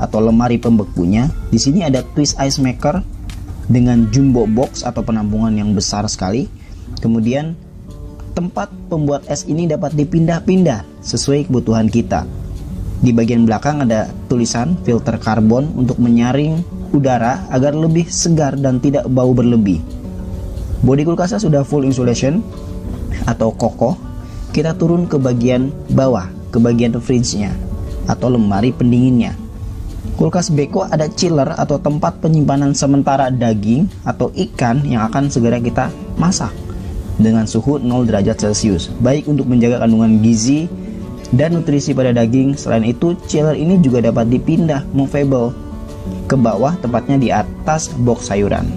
atau lemari pembekunya. Di sini ada twist ice maker dengan jumbo box atau penampungan yang besar sekali. Kemudian tempat pembuat es ini dapat dipindah-pindah sesuai kebutuhan kita. Di bagian belakang ada tulisan filter karbon untuk menyaring udara agar lebih segar dan tidak bau berlebih. Bodi kulkasnya sudah full insulation atau kokoh. Kita turun ke bagian bawah, ke bagian fridge-nya atau lemari pendinginnya. Kulkas Beko ada chiller atau tempat penyimpanan sementara daging atau ikan yang akan segera kita masak dengan suhu 0 derajat Celcius, baik untuk menjaga kandungan gizi dan nutrisi pada daging. Selain itu, chiller ini juga dapat dipindah movable ke bawah, tepatnya di atas box sayuran.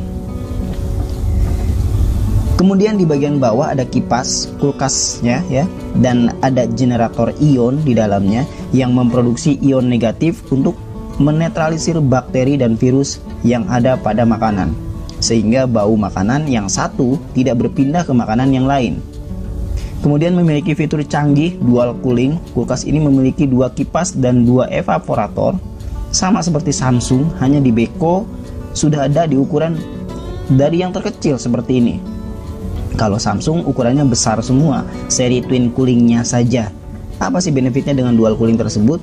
Kemudian di bagian bawah ada kipas kulkasnya ya, dan ada generator ion di dalamnya yang memproduksi ion negatif untuk menetralisir bakteri dan virus yang ada pada makanan, sehingga bau makanan yang satu tidak berpindah ke makanan yang lain. Kemudian memiliki fitur canggih dual cooling. Kulkas ini memiliki 2 kipas dan 2 evaporator, sama seperti Samsung, hanya di Beko sudah ada di ukuran dari yang terkecil seperti ini. Kalau Samsung ukurannya besar semua, seri twin coolingnya saja. Apa sih benefitnya dengan dual cooling tersebut?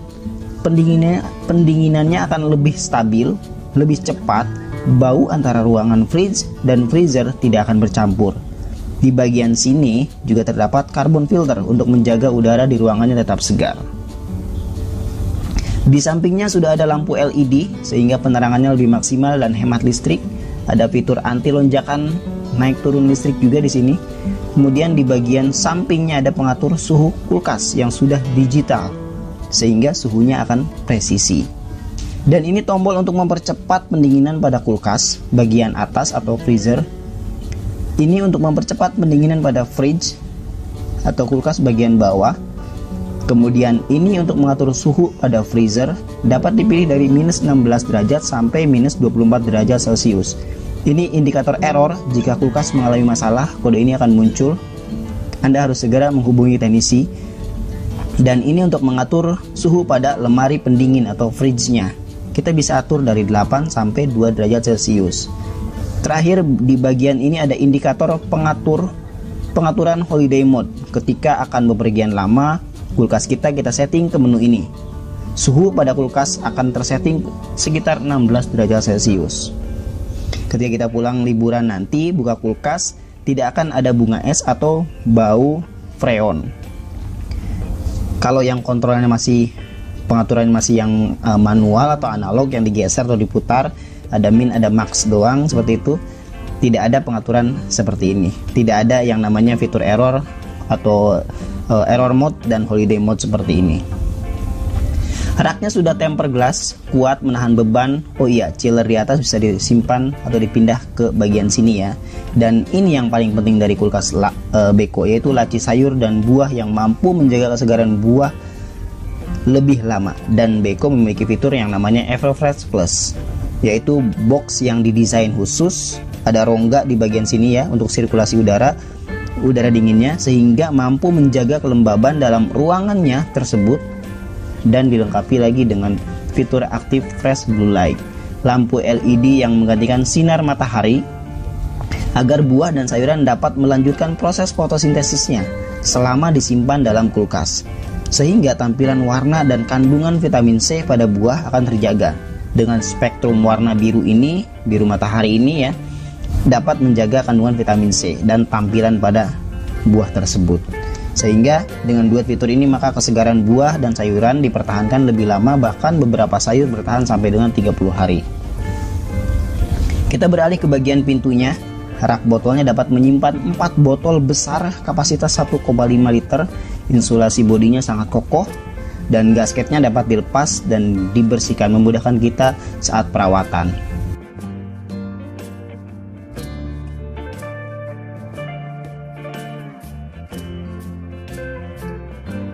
Pendinginannya akan lebih stabil, lebih cepat, bau antara ruangan fridge dan freezer tidak akan bercampur. Di bagian sini juga terdapat carbon filter untuk menjaga udara di ruangannya tetap segar. Di sampingnya sudah ada lampu LED sehingga penerangannya lebih maksimal dan hemat listrik. Ada fitur anti lonjakan naik turun listrik juga di sini. Kemudian di bagian sampingnya ada pengatur suhu kulkas yang sudah digital, sehingga suhunya akan presisi. Dan ini tombol untuk mempercepat pendinginan pada kulkas bagian atas atau freezer. Ini untuk mempercepat pendinginan pada fridge atau kulkas bagian bawah. Kemudian ini untuk mengatur suhu pada freezer, dapat dipilih dari minus 16 derajat sampai minus 24 derajat Celcius. Ini indikator error. Jika kulkas mengalami masalah, kode ini akan muncul. Anda harus segera menghubungi teknisi. Dan ini untuk mengatur suhu pada lemari pendingin atau fridge-nya. Kita bisa atur dari 8 sampai 2 derajat Celcius. Terakhir di bagian ini ada indikator pengaturan holiday mode. Ketika akan bepergian lama, kulkas kita setting ke menu ini. Suhu pada kulkas akan tersetting sekitar 16 derajat Celcius. Ketika kita pulang liburan nanti, buka kulkas, tidak akan ada bunga es atau bau freon. Kalau yang kontrolnya pengaturannya masih yang manual atau analog, yang digeser atau diputar, ada min, ada max doang seperti itu. Tidak ada pengaturan seperti ini. Tidak ada yang namanya fitur error atau error mode dan holiday mode seperti ini. Raknya sudah tempered glass, kuat menahan beban. Oh iya, chiller di atas bisa disimpan atau dipindah ke bagian sini ya. Dan ini yang paling penting dari kulkas Beko, yaitu laci sayur dan buah yang mampu menjaga kesegaran buah lebih lama. Dan Beko memiliki fitur yang namanya Everfresh Plus, yaitu box yang didesain khusus. Ada rongga di bagian sini ya untuk sirkulasi udara dinginnya, sehingga mampu menjaga kelembaban dalam ruangannya tersebut. Dan dilengkapi lagi dengan fitur Active Fresh Blue Light, lampu LED yang menggantikan sinar matahari agar buah dan sayuran dapat melanjutkan proses fotosintesisnya selama disimpan dalam kulkas, sehingga tampilan warna dan kandungan vitamin C pada buah akan terjaga. Dengan spektrum warna biru ini, biru matahari ini ya, dapat menjaga kandungan vitamin C dan tampilan pada buah tersebut. Sehingga dengan 2 fitur ini maka kesegaran buah dan sayuran dipertahankan lebih lama, bahkan beberapa sayur bertahan sampai dengan 30 hari. Kita beralih ke bagian pintunya. Rak botolnya dapat menyimpan 4 botol besar kapasitas 1,5 liter. Insulasi bodinya sangat kokoh dan gasketnya dapat dilepas dan dibersihkan, memudahkan kita saat perawatan.